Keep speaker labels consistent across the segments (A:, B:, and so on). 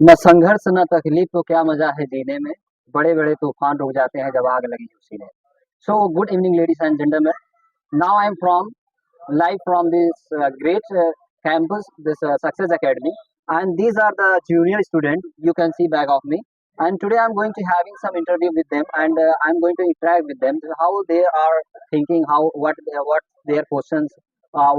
A: न संघर्ष न तकलीफ तो क्या मजा है जीने में, बड़े बड़े तूफान रुक जाते हैं जब आग लगी उसी में। So good evening ladies and gentleman, now I am from live from this great campus, this Success Academy, and these are the junior students you can see back of me. And today I'm going to having some interview with them, and I'm going to interact with them, how they are thinking, how what their questions,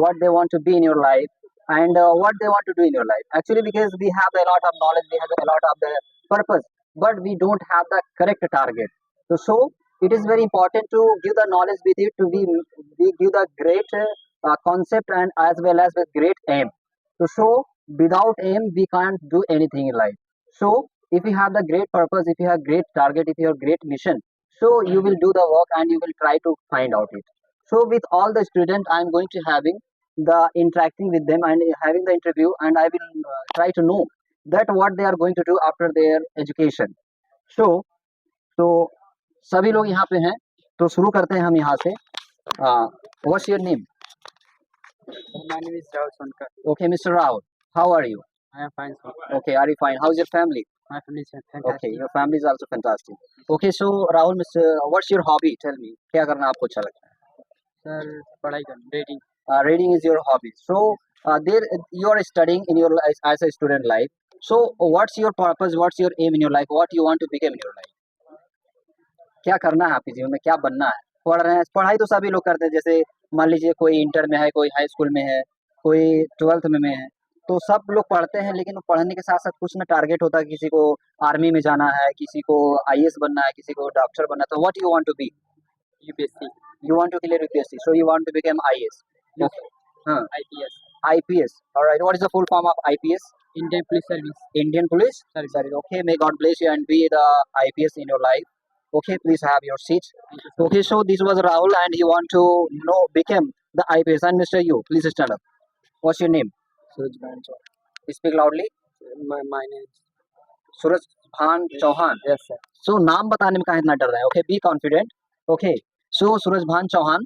A: what they want to be in your life, and what they want to do in your life. Actually, because we have a lot of knowledge, we have a lot of the purpose, but we don't have the correct target. So it is very important to give the knowledge with it to be we give the great concept and as well as with great aim. So without aim we can't do anything in life. So if you have the great purpose, if you have great target, if you have great mission, so you will do the work and you will try to find out it. So with all the students I'm going to having the interacting with them and having the interview, and I will try to know that what they are going to do after their education. So तो सभी लोग यहाँ पे हैं, तो शुरू करते हैं हम यहाँ से। What's your name?
B: My name is Rahul Sonkar.
A: Okay, Mr. Rao, how are you?
B: I am fine, sir.
A: Okay, are you fine? How's your family?
B: My family is
A: Okay,
B: fantastic.
A: your family is also fantastic. Okay, so Rahul, Mr. What's your hobby? Tell me, क्या करना आपको अच्छा लगता है?
B: Sir, पढ़ाई करना, reading.
A: Reading is your hobby. So there you are studying in your life as a student life. So what's your purpose? What's your aim in your life? What you want to become in your life? क्या करना है आपके जीवन में, क्या बनना है? पढ़ रहे हैं, पढ़ाई तो सभी लोग करते हैं, जैसे मान लीजिए कोई इंटर में है, कोई हाई स्कूल में है, कोई ट्वेल्थ में है, तो सब लोग पढ़ते हैं, लेकिन पढ़ने के साथ साथ कुछ ना टारगेट होता है, किसी को आर्मी में जाना है, किसी को आईएएस बनना है, किसी को डॉक्टर बनना है। तो what you want to be?
B: UPSC.
A: You want to clear UPSC, so you want to become IAS. Okay.
B: IPS.
A: IPS. All right. What is the full form of IPS?
B: Indian Police Service.
A: Indian Police
B: Service.
A: Service. Okay. May God bless you and be the IPS in your life. Okay. Please have your seat.
B: Thank you, sir.
A: Okay. So this was Rahul, and he want to know become the IPS. And Mr. You, please stand up. What's your name?
B: Suraj Bhan Chauhan.
A: Speak loudly.
B: My name is.
A: सूरज भान Chauhan.
B: Yes, sir.
A: सो नाम बताने में कहाँ इतना डर रहे हैं? Okay, be confident. Okay, सो सूरज भान चौहान,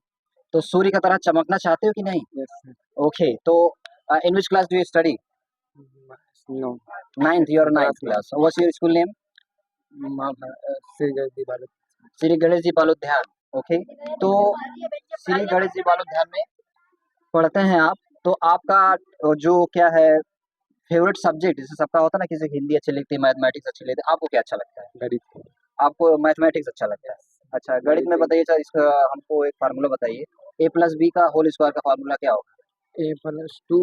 A: तो सूर्य की तरह चमकना चाहते हो कि नहीं?
B: Yes, sir.
A: ओके, तो in which class do you study?
B: No.
A: Ninth, your ninth class. What's your school name?
B: Sri Gayatri Balat.
A: Shri Ganesh ji Balodyan. Okay, तो श्री गणेश जी बालोद्यान में पढ़ते हैं आप, तो आपका जो क्या है फेवरेट सब्जेक्ट, जैसे सबका होता है ना, किसी को हिंदी अच्छी लगती है, मैथमेटिक्स अच्छी लगती है, आपको क्या अच्छा लगता है?
B: गणित.
A: आपको मैथमेटिक्स अच्छा लगता है? अच्छा, गणित में बताइए सर, इसका हमको एक फार्मूला बताइए, a प्लस बी का होल स्क्वायर का फार्मूला क्या होगा?
B: A+2.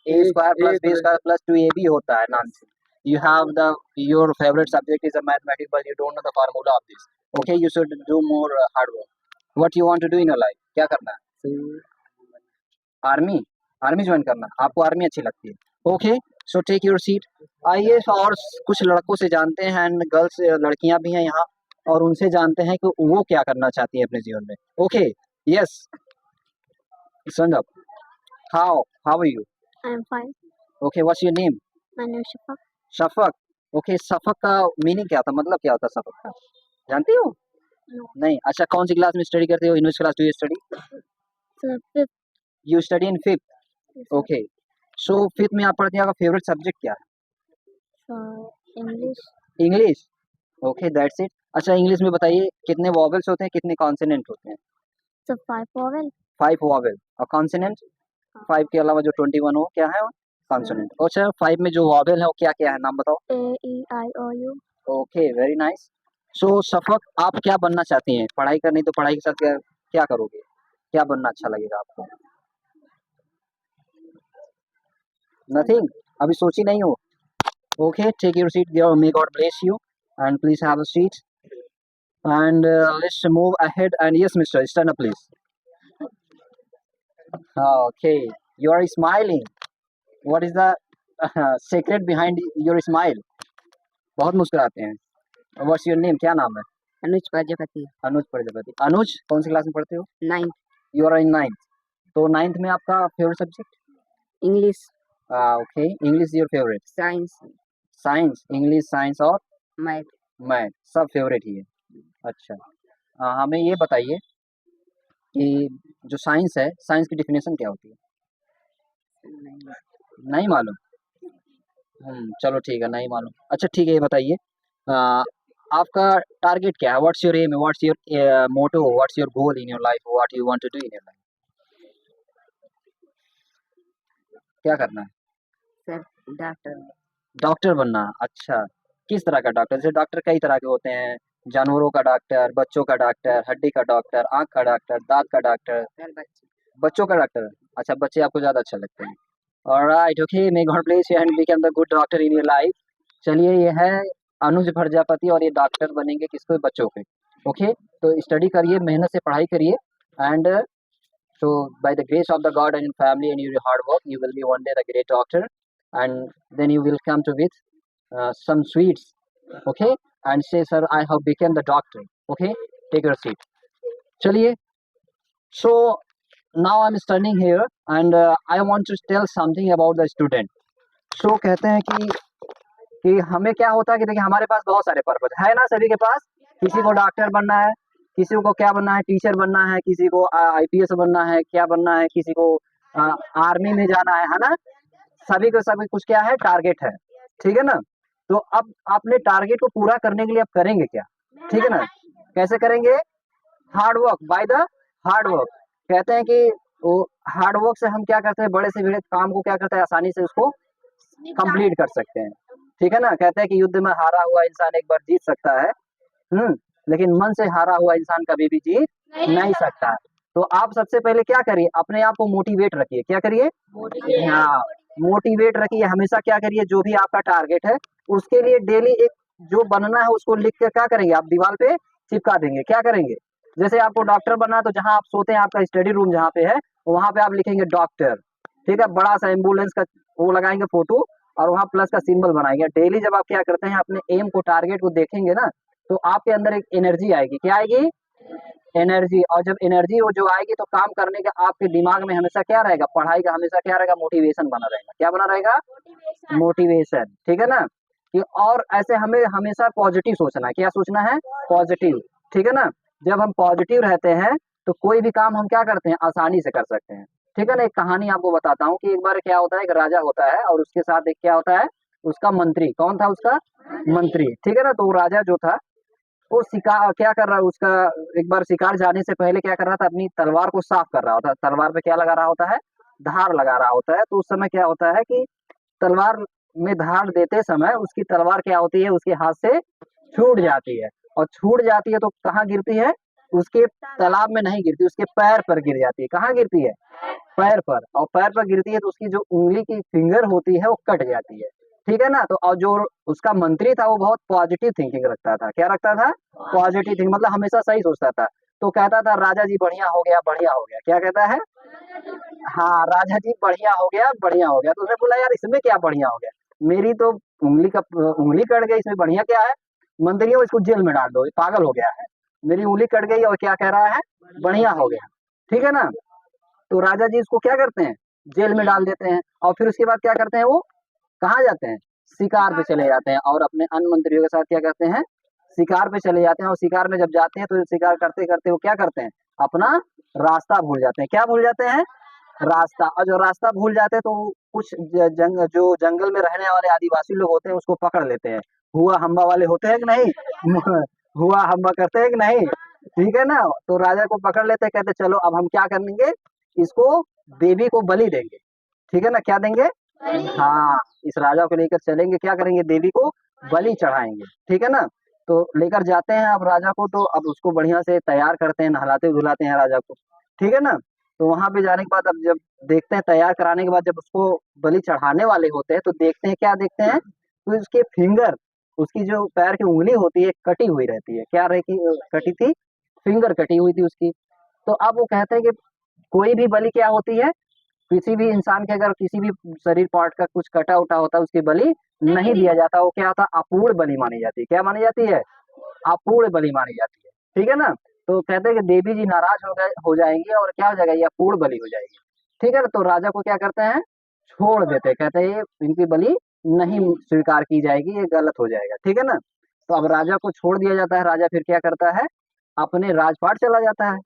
A: A square plus B square plus 2ab होता है नाम से. You have the your favorite subject is a mathematics, but you don't know the formula of this. Okay, you should do more hard work. What you want to do in your life? क्या करना है? Army. Army join करना, आपको army अच्छी लगती है? Okay, so take your seat. आइए और कुछ लड़कों से जानते हैं, एंड गर्ल्स लड़कियां भी हैं यहाँ, और उनसे जानते हैं कि वो क्या करना चाहती हैं अपने जीवन में. Okay, yes, stand up. How are you?
C: I am fine.
A: Okay, what's your name?
C: My name is Shafaq.
A: Shafaq. ओके, शफक का मीनिंग क्या था, मतलब क्या होता है शफक का, जानती हो?
C: No.
A: नहीं. अच्छा, कौन सी क्लास में स्टडी करते हो? In which class do you study?
C: So fifth.
A: You study in fifth.
C: Yes, sir.
A: Okay, so fifth में आप पढ़ते हैं, आपका फेवरेट सब्जेक्ट क्या है?
C: So English.
A: English. Okay, that's it. अच्छा, इंग्लिश में बताइए कितने वॉवेल्स होते हैं, कितने कॉन्सोनेंट होते हैं?
C: So 5 vowel.
A: 5 वॉवेल. और कॉन्सोनेंट 5 के अलावा जो 21 हो, क्या है वो? कॉन्सोनेंट. अच्छा, 5 में जो वॉवेल है वो क्या क्या है, नाम बताओ.
C: A E I O U.
A: Okay, very nice. So Shafaq, आप क्या बनना चाहती हैं? पढ़ाई करनी तो पढ़ाई के साथ क्या क्या करोगे? क्या बनना अच्छा लगेगा आपको? नथिंग, अभी सोची नहीं हो? Okay, take your seat. May God bless you and please have a seat. And let's move ahead. And yes, Mr. Stand up, please. Okay, you are smiling. What is the secret behind your smile? बहुत मुस्कुराते हैं. What's your name? क्या नाम है?
C: Anuj Prajapati.
A: अनुज प्रजापति. अनुज, कौन सी class में पढ़ते हो?
C: 9th.
A: You are in 9th. तो 9th में आपका favourite subject?
C: English.
A: Okay, English your favourite.
C: Science.
A: Science, English, science और
C: Math.
A: मैथ सब फेवरेट ही है. अच्छा, हमें ये बताइए कि जो साइंस है, साइंस की डेफिनेशन क्या होती है? नहीं मालूम. चलो ठीक है, नहीं मालूम। अच्छा ठीक है, ये बताइए आपका टारगेट क्या है? What's your aim, what's your motto, what's your goal in your life, what you want to do in your life? क्या करना है?
C: Sir doctor.
A: डॉक्टर बनना। अच्छा, किस तरह का डॉक्टर? जैसे डॉक्टर कई तरह के होते हैं, जानवरों का डॉक्टर, बच्चों का डॉक्टर, हड्डी का डॉक्टर, आँख का डॉक्टर, दाँत का डॉक्टर,
C: सर बच्चे।
A: बच्चों का डॉक्टर। अच्छा, बच्चे आपको ज़्यादा अच्छा लगते हैं। Alright, okay, may God bless you and become the good doctor in your life. चलिए, ये है अनुज प्रजापति और ये डॉक्टर बनेंगे किसके? बच्चों के। ओके, तो स्टडी करिए, मेहनत से पढ़ाई करिए and so by the grace of the God and your family and your hard work, you will be one day the great doctor, and then you will come to with some sweets, okay, and say, "Sir, I have become the doctor." Okay, take your seat. चलिए, so now I'm standing here and I want to tell something about the student. So कहते हैं कि हमें क्या होता है कि देखिए हमारे पास बहुत सारे पर्पस है ना सभी के पास। किसी को डॉक्टर बनना है, किसी को क्या बनना है, टीचर बनना है, किसी को आईपीएस बनना है, क्या बनना है, किसी को आर्मी में जाना है ना। सभी को सभी कुछ क्या है, टारगेट है, ठीक है ना। तो अब अपने टारगेट को पूरा करने के लिए आप करेंगे क्या? ठीक है ना, कैसे करेंगे? Hard work, by the hard work. कहते हैं कि वो हार्ड वर्क से हम क्या करते हैं, बड़े से बड़े काम को क्या करते हैं, आसानी से उसको कंप्लीट कर सकते हैं, ठीक है ना। कहते हैं कि युद्ध में हारा हुआ इंसान एक बार जीत सकता है, लेकिन मन से हारा हुआ इंसान कभी भी जीत नहीं सकता। तो आप सबसे पहले क्या करिए, अपने आप को मोटिवेट रखिए। क्या करिए? हाँ, मोटिवेट रखिए हमेशा। क्या करिए, जो भी आपका टारगेट है उसके लिए डेली एक जो बनना है उसको लिख के क्या करेंगे, आप दीवार पे चिपका देंगे। क्या करेंगे? जैसे आपको डॉक्टर बनना है तो जहां आप सोते हैं, आपका स्टडी रूम जहाँ पे है, वहां पे आप लिखेंगे डॉक्टर, ठीक है। बड़ा सा एम्बुलेंस का वो लगाएंगे फोटो और वहां प्लस का सिंबल बनाएंगे। डेली जब आप क्या करते हैं, अपने एम को, टारगेट को देखेंगे ना, तो आपके अंदर एक एनर्जी आएगी। क्या आएगी? एनर्जी। और जब एनर्जी वो जो आएगी तो काम करने का आपके दिमाग में हमेशा क्या रहेगा, पढ़ाई का हमेशा क्या रहेगा, मोटिवेशन बना रहेगा। क्या बना रहेगा? मोटिवेशन, ठीक है ना। कि और ऐसे हमें हमेशा पॉजिटिव सोचना है। क्या सोचना है? पॉजिटिव, ठीक है ना। जब हम पॉजिटिव रहते हैं तो कोई भी काम हम क्या करते हैं, आसानी से कर सकते हैं, ठीक है ना। एक कहानी आपको बताता हूँ कि एक बार क्या होता है, एक राजा होता है और उसके साथ एक क्या होता है, उसका मंत्री। कौन था उसका? मंत्री, ठीक है ना। तो वो राजा जो था वो शिकार क्या कर रहा है, उसका एक बार शिकार जाने से पहले क्या कर रहा था, अपनी तलवार को साफ कर रहा होता है। तलवार पे क्या लगा रहा होता है? धार लगा रहा होता है। तो उस समय क्या होता है कि तलवार में धार देते समय उसकी तलवार क्या होती है, उसके हाथ से छूट जाती है। और छूट जाती है तो कहाँ गिरती है? उसके तालाब में नहीं गिरती, उसके पैर पर गिर जाती है। कहाँ गिरती है? पैर पर। और पैर पर गिरती है तो उसकी जो उंगली की फिंगर होती है वो कट जाती है, ठीक है ना। तो और जो उसका मंत्री था वो बहुत पॉजिटिव थिंकिंग रखता था। क्या रखता था? पॉजिटिव थिंकिंग, मतलब हमेशा सही सोचता था। तो कहता था, राजा जी बढ़िया हो गया, बढ़िया हो गया। क्या कहता है? हाँ, राजा जी बढ़िया हो गया, बढ़िया हो गया। तो उसने बोला, यार इसमें क्या बढ़िया हो गया, मेरी तो उंगली कट गई, इसमें बढ़िया क्या है? मंत्रियों, इसको जेल में डाल दो, ये पागल हो गया है। मेरी उंगली कट गई और क्या कह रहा है, बढ़िया हो गया, ठीक है ना। तो राजा जी इसको क्या करते हैं, जेल में डाल देते हैं। और फिर उसके बाद क्या करते हैं, वो कहाँ जाते हैं, शिकार पे चले जाते हैं। और अपने अन्य मंत्रियों के साथ क्या करते हैं, शिकार पे चले जाते हैं। और शिकार में जब जाते हैं तो शिकार करते करते वो क्या करते हैं, अपना रास्ता भूल जाते हैं। क्या भूल जाते हैं? रास्ता। और जो रास्ता भूल जाते हैं तो कुछ जो जंगल में रहने वाले आदिवासी लोग होते हैं उसको पकड़ लेते हैं। हुआ हम्बा वाले होते हैं कि नहीं हुआ हम्बा करते हैं कि नहीं, ठीक है ना। तो राजा को पकड़ लेते हैं, कहते चलो अब हम क्या करेंगे, इसको देवी को बलि देंगे, ठीक है ना। क्या देंगे? हाँ, इस राजा को लेकर चलेंगे, क्या करेंगे, देवी को बलि चढ़ाएंगे, ठीक है ना। तो लेकर जाते हैं अब राजा को, तो अब उसको बढ़िया से तैयार करते हैं, नहलाते धुलाते हैं राजा को, ठीक है ना। तो वहां पे जाने के बाद अब जब देखते हैं, तैयार कराने के बाद जब उसको बलि चढ़ाने वाले होते हैं तो देखते हैं, क्या देखते हैं, तो उसके फिंगर, उसकी जो पैर की उंगली होती है कटी हुई रहती है। क्या रही, कटी थी, फिंगर कटी हुई थी उसकी। तो अब वो कहते हैं कि कोई भी बलि क्या होती है, किसी भी इंसान के अगर किसी भी शरीर पार्ट का कुछ कटा उटा होता है उसकी बलि नहीं दिया जाता। वो क्या होता है, अपूर्ण बलि मानी जाती है। क्या मानी जाती है? अपूर्ण बलि मानी जाती है, ठीक है ना। तो कहते हैं कि देवी जी नाराज हो जाएंगी और क्या हो जाएगा, ये अपूर्ण बलि हो जाएगी, ठीक है ना। तो राजा को क्या करते हैं, छोड़ देते हैं। कहते हैं ये इनकी बलि नहीं स्वीकार की जाएगी, ये गलत हो जाएगा, ठीक है ना। तो अब राजा को छोड़ दिया जाता है। राजा फिर क्या करता है, अपने राजपाट चला जाता है,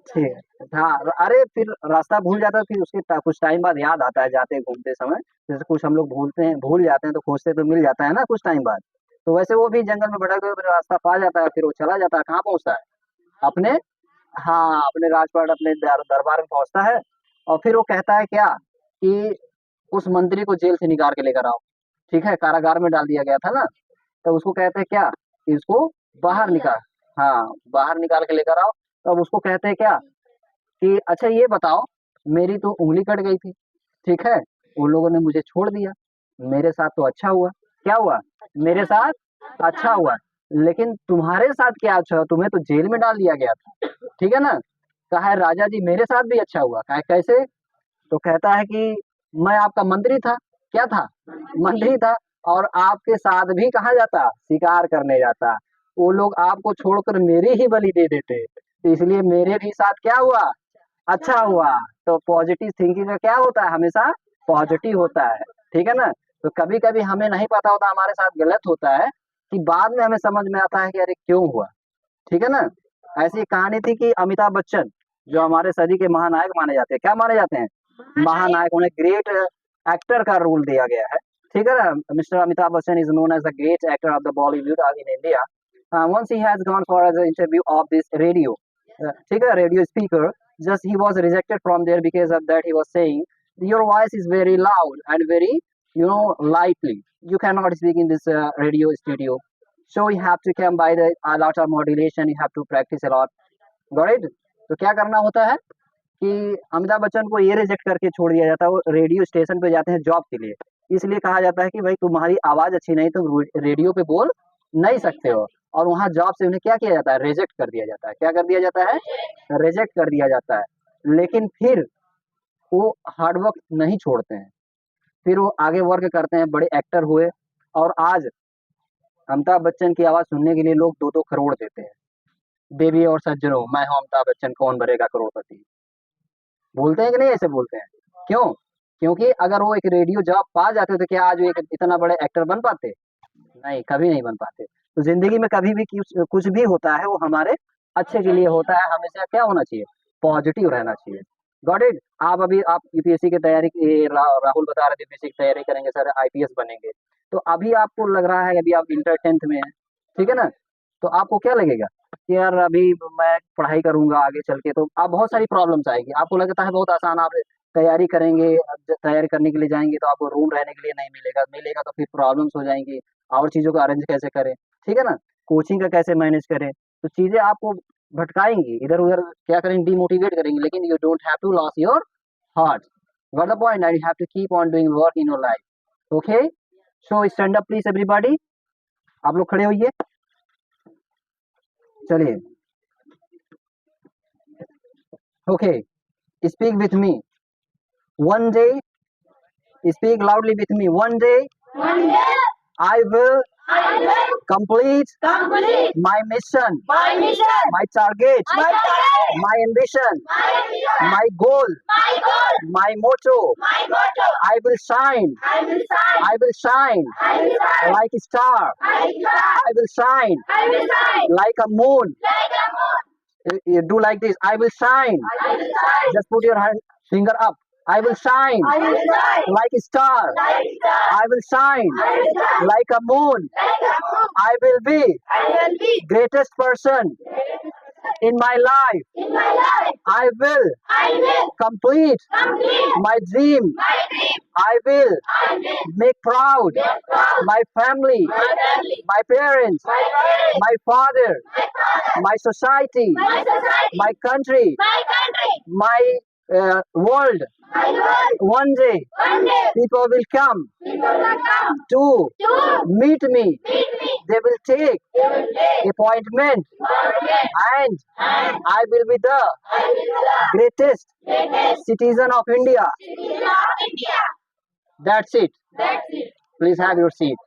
A: ठीक है। हाँ, अरे फिर रास्ता भूल जाता है, फिर उसके कुछ टाइम बाद याद आता है जाते घूमते समय। जैसे कुछ हम लोग भूल जाते हैं तो खोजते तो मिल जाता है ना कुछ टाइम बाद। तो वैसे वो भी जंगल में भटकते हुए फिर रास्ता पा जाता है, फिर वो चला जाता है, कहाँ पहुँचता है? अपने, हाँ, अपने राजपाट, अपने दरबार में पहुँचता है। और फिर वो कहता है क्या कि उस मंत्री को जेल से निकाल के लेकर आओ। ठीक है, कारागार में डाल दिया गया था ना, तो उसको कहते हैं क्या कि इसको बाहर निकाल, हाँ, बाहर निकाल के लेकर आओ। तब उसको कहते हैं क्या कि अच्छा ये बताओ, मेरी तो उँगली कट गई थी, ठीक है? उन लोगों ने मुझे छोड़ दिया, मेरे साथ तो अच्छा हुआ। क्या हुआ? मेरे साथ अच्छा हुआ, लेकिन तुम्हारे साथ क्या अच्छा हुआ? तुम्हें तो जेल में डाल दिया गया था, ठीक है ना? कहा है राजा जी मेरे साथ भी अच्छा हुआ। कहा है कैसे? तो कहता है कि मैं आपका मंत्री था। क्या था? मंत्री था। और आपके साथ भी कहाँ जाता? शिकार करने जाता। वो लोग आपको छोड़कर मेरी ही बलि दे देते, तो इसलिए मेरे भी साथ क्या हुआ? अच्छा हुआ। तो पॉजिटिव थिंकिंग का क्या होता है? हमेशा पॉजिटिव होता है, ठीक है ना? तो कभी कभी हमें नहीं पता होता हमारे साथ गलत होता है, कि बाद में हमें समझ में आता है कि अरे क्यों हुआ, ठीक है ना? ऐसी एक कहानी थी कि अमिताभ बच्चन जो हमारे सदी के महानायक माने जाते हैं, क्या माने जाते हैं? महानायक, उन्हें ग्रेट एक्टर का रोल दिया गया है, ठीक है ना? Mister Amitabh Bachchan is known as the great actor of the Bollywood in India. Once he has gone for an interview of this radio, ठीक है, radio speaker, just he was rejected from there because of that he was saying your voice is very loud and very, lightly, you cannot speak in this radio studio, so you have to come by the a lot of modulation, you have to practice a lot, got it? तो क्या करना होता है कि अमिताभ बच्चन को ये reject करके छोड़ दिया जाता है, वो रेडियो स्टेशन पे जाते हैं जॉब के लिए। इसलिए कहा जाता है कि भाई तुम्हारी आवाज अच्छी नहीं, तुम रेडियो पे बोल नहीं सकते हो। और वहाँ जॉब से उन्हें क्या किया जाता है? रिजेक्ट कर दिया जाता है। क्या कर दिया जाता है? रिजेक्ट कर दिया जाता है। लेकिन फिर वो हार्ड वर्क नहीं छोड़ते हैं, फिर वो आगे वर्क करते हैं, बड़े एक्टर हुए। और आज अमिताभ बच्चन की आवाज सुनने के लिए लोग 2-2 करोड़ देते हैं। देवी और सज्जनों, मैं हूं अमिताभ बच्चन, कौन बनेगा करोड़पति। बोलते हैं कि नहीं? ऐसे बोलते हैं। क्यों? क्योंकि अगर वो एक रेडियो जॉब पा जाते तो क्या आज वो एक इतना बड़े एक्टर बन पाते? नहीं, कभी नहीं बन पाते। तो जिंदगी में कभी भी कुछ भी होता है वो हमारे अच्छे के लिए होता है। हमेशा क्या होना चाहिए? पॉजिटिव रहना चाहिए। Got it? आप अभी आप यूपीएससी की तैयारी राहुल बता रहे थे यूपीएससी की तैयारी करेंगे सर, आईपीएस बनेंगे। तो अभी आपको लग रहा है कि अभी आप इंटर 10th में हैं, ठीक है ना? तो आपको क्या लगेगा कि यार अभी मैं पढ़ाई करूंगा आगे चल के, तो आप बहुत सारी प्रॉब्लम्स आएगी। आपको लगता है बहुत आसान, आप तैयारी करेंगे, तैयारी करने के लिए जाएंगे तो आपको रूम रहने के लिए नहीं मिलेगा, मिलेगा तो फिर प्रॉब्लम्स हो जाएंगी। और चीज़ों को अरेंज कैसे करें, ठीक है ना? कोचिंग का कैसे मैनेज करें, तो चीज़ें आपको भटकाएंगी, इधर-उधर क्या करेंगे, डिमोटिवेट करेंगी, लेकिन you don't have to lose your heart. Got the point? And you have to keep on doing work in your life. Okay? So stand up please everybody. आप लोग खड़े होइए। चलिए। Okay, speak with me. One day, speak loudly with me. One day
D: One day
A: I will
D: I will
A: complete
D: complete
A: my mission,
D: my mission,
A: my target,
D: my target,
A: my ambition,
D: my ambition,
A: my goal,
D: my goal,
A: my motto.
D: my motto.
A: I will shine,
D: I will shine,
A: I will shine
D: I will shine,
A: like a star.
D: like a star.
A: I will shine
D: I will shine,
A: like a moon.
D: like a moon.
A: You do like this. I will shine.
D: I will shine,
A: Just put your finger up. I will shine
D: I will shine,
A: like a star.
D: like a star.
A: I will shine
D: I will shine,
A: like a moon.
D: like a moon.
A: I will be
D: I will be
A: greatest person in my life.
D: in my life.
A: I will
D: I will
A: complete
D: complete
A: my dream.
D: my dream.
A: I will
D: I will
A: make proud
D: proud
A: my family,
D: my family,
A: my parents,
D: my parents,
A: my father,
D: my father,
A: my society,
D: my society,
A: my country,
D: my country,
A: my world.
D: my world.
A: One day
D: One day
A: people will come
D: people will come
A: to
D: to
A: meet me.
D: meet me.
A: They will take
D: They will take
A: appointment
D: appointment,
A: and
D: and
A: I will be the
D: I will be the
A: greatest
D: greatest
A: citizen of India.
D: citizen of India.
A: That's it.
D: That's it.
A: Please have your seat.